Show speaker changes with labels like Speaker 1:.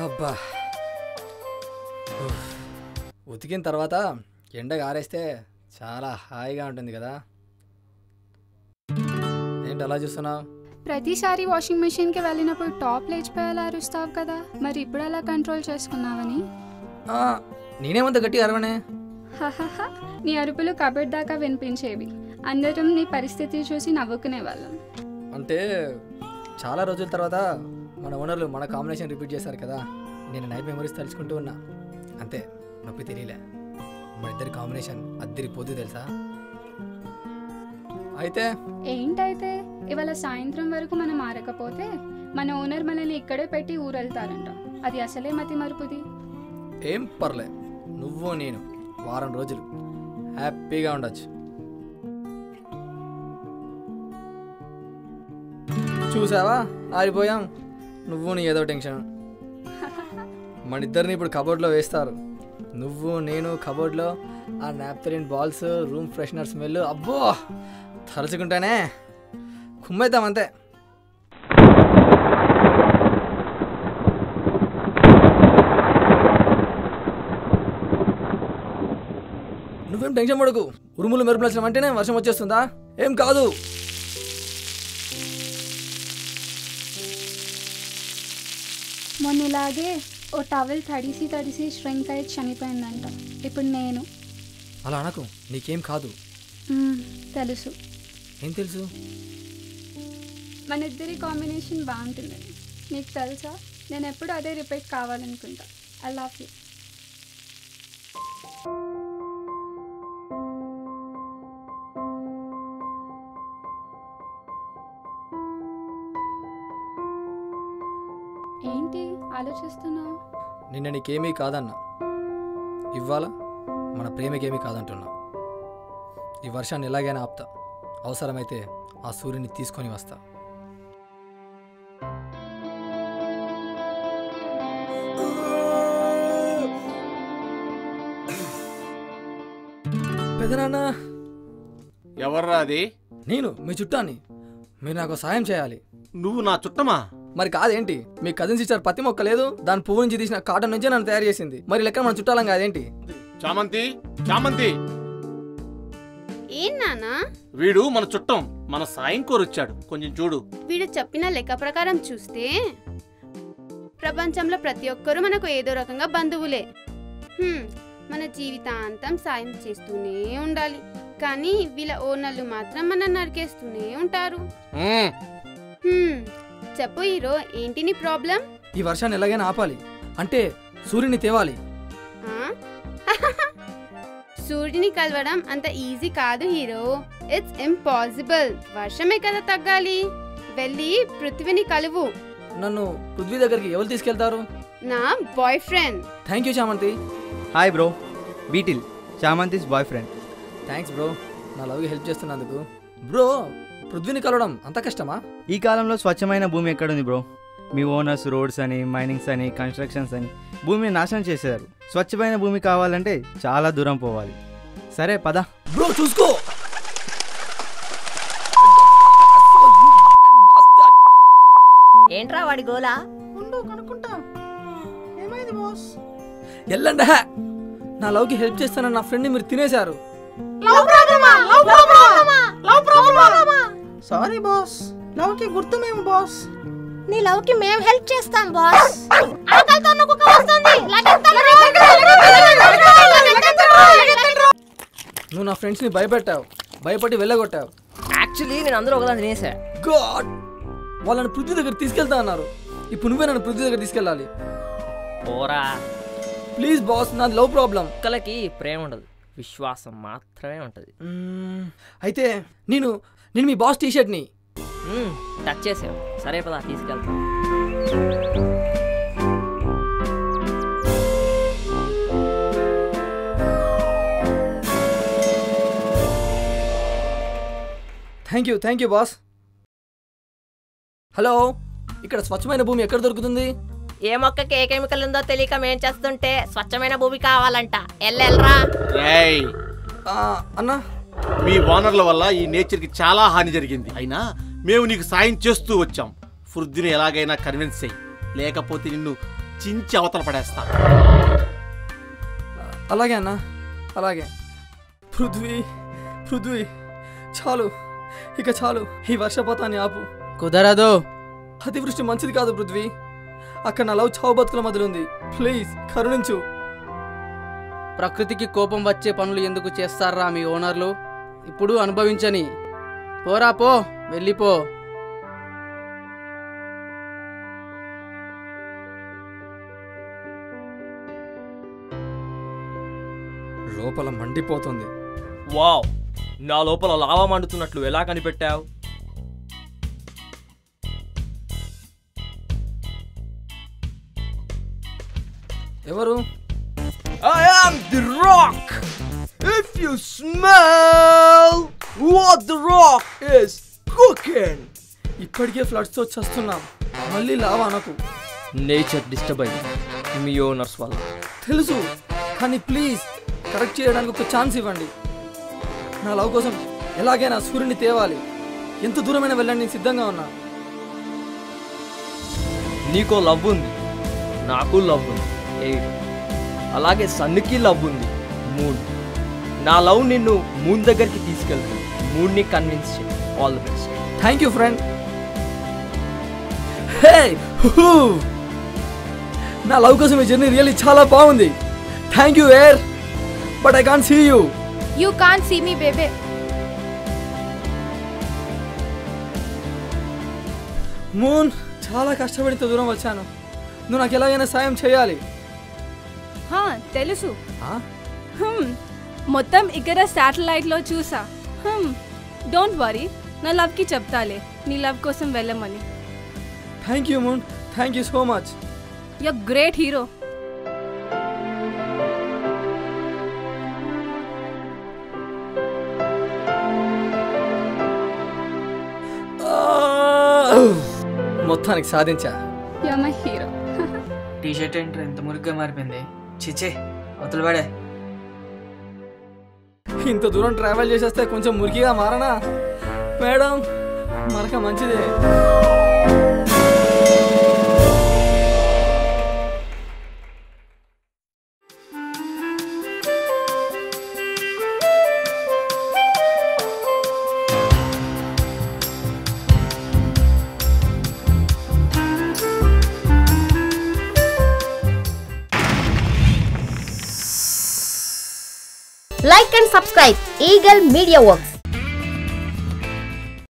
Speaker 1: అబ్బా, ఉతికిన తర్వాత ఎండగా ఆరేస్తే చాలా హాయిగా ఉంటుంది కదా. ఏంటి అలా చూస్తున్నావు?
Speaker 2: ప్రతిసారి వాషింగ్ మెషిన్కి వెళ్ళినప్పుడు టాప్ లేచిపోయేలా అరుస్తావు కదా, మరి ఇప్పుడు ఎలా కంట్రోల్ చేసుకున్నావని?
Speaker 1: నేనేమంత గట్టిగా అరవనే.
Speaker 2: నీ అరుపులు కబడ్ దాకా వినిపించేవి. అందరం నీ పరిస్థితి చూసి నవ్వుకునేవాళ్ళం.
Speaker 1: అంటే చాలా రోజుల తర్వాత మన ఓనర్లు మన కాంబినేషన్ రిపీట్ చేశారు కదా, నేను నైట్ మెమరీస్ తలుచుకుంటూ ఉన్నా. అంతే, నొప్పి తెలియలే. మన ఇద్దరి కాంబినేషన్ అద్దరిపోద్ది తెలుసా. అయితే
Speaker 2: ఏంటైతే ఇవాళ సాయంత్రం వరకు మనం మారకపోతే మన ఓనర్ మనల్ని ఇక్కడే పెట్టి ఊరెళ్తారంట. అది అసలే మతి మరుపుది.
Speaker 1: ఏం పర్లే, నువ్వు నేను వారం రోజులు హ్యాపీగా ఉండొచ్చు. చూసావా, ఆరిపోయాం. నువ్వు నీ ఏదో టెన్షన్. మన ఇద్దరిని ఇప్పుడు కబోర్డ్లో వేస్తారు. నువ్వు నేను కబోర్డ్లో, ఆ naphthalene balls, room freshener smell, అబ్బో తలుచుకుంటానే కుమ్మేద్దాం అంతే. నువ్వేం టెన్షన్ పడకు. ఉరుములు మెరుపులు వచ్చినామంటేనే వర్షం వచ్చేస్తుందా? ఏం కాదు.
Speaker 2: మొన్నలాగే ఓ టవల్ తడిసి ష్రింక్ అయి చనిపోయిందంట. ఇప్పుడు నేను.
Speaker 1: అలా అనకు, నీకేం కాదు.
Speaker 2: తెలుసు.
Speaker 1: ఏం తెలుసు?
Speaker 2: మన ఇద్దరి కాంబినేషన్ బాగుంటుందని. నీకు తెలుసా, నేను ఎప్పుడు అదే రిపీట్ కావాలనుకుంటా. I love you. ఏంటి ఆలోచిస్తున్నావు?
Speaker 1: నిన్న నీకేమీ కాదన్నా, ఇవాళ మన ప్రేమకేమీ కాదంటున్నా. ఈ వర్షాన్ని ఎలాగైనా ఆపుతా. అవసరమైతే ఆ సూర్యుని తీసుకొని వస్తా. పెదనాన్న.
Speaker 3: ఎవర్రా అది?
Speaker 1: నేను మీ చుట్టాన్ని. మీరు నాకు సాయం చేయాలి.
Speaker 3: నువ్వు నా చుట్టమా?
Speaker 1: మరి కాదేంటి? మీ కజిన్ సిస్టర్ పత్తి మొక్క లేదు, దాని పువ్వు నుంచి తీసిన కాటన్ నుంచే నన్ను తయారు చేసింది. మరి లెక్క మన చుట్టాలం కాదేంటి?
Speaker 3: చామంతి, చామంతి.
Speaker 4: ఏం నానా?
Speaker 3: వీడు మన చుట్టం, మన సాయం కోరొచ్చాడు. కొంచెం చూడు.
Speaker 4: వీడు చెప్పిన లెక్క ప్రకారం చూస్తే ప్రపంచంలో ప్రతి ఒక్కరూ మనకు ఏదో రకంగా బంధువులే. మన జీవితాంతం సాయం చేస్తూనే ఉండాలి. కానీ వీళ్ళ ఓనర్లు మాత్రం మన నరికేస్తూనే ఉంటారు. చెప్పు హీరో, ఏంటి నీ ప్రాబ్లం?
Speaker 1: ఈ వర్షాన్ని ఎలాగైనా ఆపాలి. అంటే సూర్యుని తేవాలి.
Speaker 4: సూర్యుని కలవడం అంత ఈజీ కాదు హీరో. It's impossible. వర్షమే కదా తగ్గాలి. వెళ్ళి పృథ్వీని కలువు.
Speaker 1: నన్ను పృథ్వీ దగ్గరికి ఎవరు తీసుకెళ్తారు?
Speaker 4: నా boyfriend.
Speaker 1: Thank you Chamanthi.
Speaker 5: Hi bro, Beetle, Chamanthi's boyfriend.
Speaker 1: Thanks bro, నా లవ్కి హెల్ప్ చేస్తున్నందుకు. బ్రో, పృథ్వీని కలవడం అంత కష్టమా?
Speaker 5: ఈ కాలంలో స్వచ్ఛమైన భూమి ఎక్కడుంది బ్రో? మీ ఓనర్స్ రోడ్స్ అని, మైనింగ్స్ అని, కన్స్ట్రక్షన్స్ అని భూమిని నాశనం చేశారు. స్వచ్ఛమైన భూమి కావాలంటే చాలా దూరం పోవాలి. సరే పద
Speaker 1: బ్రో, చూసుకో.
Speaker 6: ఏంట్రా వాడి గోలా?
Speaker 7: కనుక్కుంటా. ఏమైంది బాస్?
Speaker 1: ఎల్లండి. నా లవ్కి హెల్ప్ చేస్తానన్న నా ఫ్రెండ్ని మీరు తినేశారు.
Speaker 7: సారీ బాస్, లవ్కి గుర్తు మేము బాస్.
Speaker 6: నీ లవ్కి మేము హెల్ప్ చేస్తాం బాస్.
Speaker 1: నువ్వు నా ఫ్రెండ్స్ని భయపెట్టావు, భయపడి వెళ్ళగొట్టావు.
Speaker 6: యాక్చువల్లీ నేను అందరూ ఒకదాని తినేసా.
Speaker 1: గాడ్, వాళ్ళని పృథ్వీ దగ్గర తీసుకెళ్తా అన్నారు. ఇప్పుడు నువ్వే నన్ను పృథ్వీ దగ్గర తీసుకెళ్ళాలి.
Speaker 6: పోరా
Speaker 1: ప్లీజ్ బాస్, నాది లవ్ ప్రాబ్లం.
Speaker 6: కుక్కలకి ప్రేమ ఉండదు, విశ్వాసం మాత్రమే ఉంటుంది.
Speaker 1: అయితే నేను మీ బాస్ టీషర్ట్ని
Speaker 6: టచ్ చేసావు. సరే పదా, తీసుకెళ్తా.
Speaker 1: Thank you boss. హలో, ఇక్కడ స్వచ్ఛమైన భూమి ఎక్కడ దొరుకుతుంది?
Speaker 6: ఏ మొక్కకి ఏ కెమికల్ ఉందో తెలియక మేం చేస్తుంటే స్వచ్ఛమైన భూమి కావాలంట. ఎల్లెల్రా.
Speaker 1: అన్నా,
Speaker 3: మీ ఓనర్ల వల్ల ఈ నేచర్కి చాలా హాని జరిగింది. అయినా మేము నీకు సాయం చేస్తూ వచ్చాం. పృథ్వీని ఎలాగైనా కన్విన్స్ అయ్యి లేకపోతే నిన్ను చించి అవతల పడేస్తా.
Speaker 1: అలాగే అన్న, అలాగే. పృథ్వీ పృథ్వీ చాలు, ఇక చాలు. ఈ వర్షపాతాన్ని ఆపు.
Speaker 5: కుదరదు.
Speaker 1: అతివృష్టి మంచిది కాదు పృథ్వీ. అక్కడ నా లవ్ చావు బతుకుల మధ్యలో ఉంది. ప్లీజ్ కరుణించు.
Speaker 8: ప్రకృతికి కోపం వచ్చే పనులు ఎందుకు చేస్తారా మీ ఓనర్లు? ఇప్పుడు అనుభవించని. పోరా పో, వెళ్ళిపో.
Speaker 1: లోపల మండిపోతుంది.
Speaker 9: వావ్, నా లోపల లావా మండుతున్నట్లు ఎలా కనిపెట్టావు?
Speaker 1: ఎవరు?
Speaker 9: I am the rock. If you smell what the rock is cooking.
Speaker 1: ఇప్పటికే ఫ్లడ్స్తో చస్తున్నాం, మళ్ళీ లావా అనకు.
Speaker 9: నేచర్ డిస్టర్బ్ అయింది మీ ఓనర్స్ వల్ల.
Speaker 1: తెలుసు, కానీ ప్లీజ్ కరెక్ట్ చేయడానికి ఒక ఛాన్స్ ఇవ్వండి. నా లవ్ కోసం ఎలాగైనా సూర్యుని తేవాలి. ఎంత దూరమైనా వెళ్ళండి, నేను సిద్ధంగా ఉన్నా.
Speaker 9: నీకో లవ్ ఉంది, నాకు లవ్ ఉంది, ఎయిర్. అలాగే సన్నుకి లవ్ ఉంది, మూన్. నా లవ్ నిన్ను మూన్ దగ్గరికి తీసుకెళ్తుంది. మూన్ని కన్విన్స్ చేయి. All the best.
Speaker 1: Thank you friend. Hey నా లవ్ కోసం ఈ జర్నీ రియల్లీ చాలా బాగుంది. Thank you air, but I can't see you.
Speaker 4: You can't see me baby.
Speaker 1: Moon, చాలా కష్టపడి ఇంత దూరం వచ్చాను. నువ్వు నాకు ఎలాగైనా సాయం చేయాలి.
Speaker 10: తెలుసు.
Speaker 1: ఆ?
Speaker 10: మొత్తం ఇక్కడ శాటిలైట్లో చూసా. డోంట్ వరీ, నా లవ్కి చెప్తాలే నీ లవ్ కోసం వెళ్ళమని.
Speaker 1: Thank you moon, thank you so much.
Speaker 10: You great hero.
Speaker 1: మొత్తానికి సాధించా.
Speaker 2: You are my hero.
Speaker 11: T shirt ఏంటి ఎంత మురిగ్గా మారిపోయింది? చిచ్చే అవతల పడే.
Speaker 1: ఇంత దూరం ట్రావెల్ చేసేస్తే కొంచెం మురికిగా మారనా మేడం? మరక మంచిదే.
Speaker 6: Like and subscribe Eagle Media Works.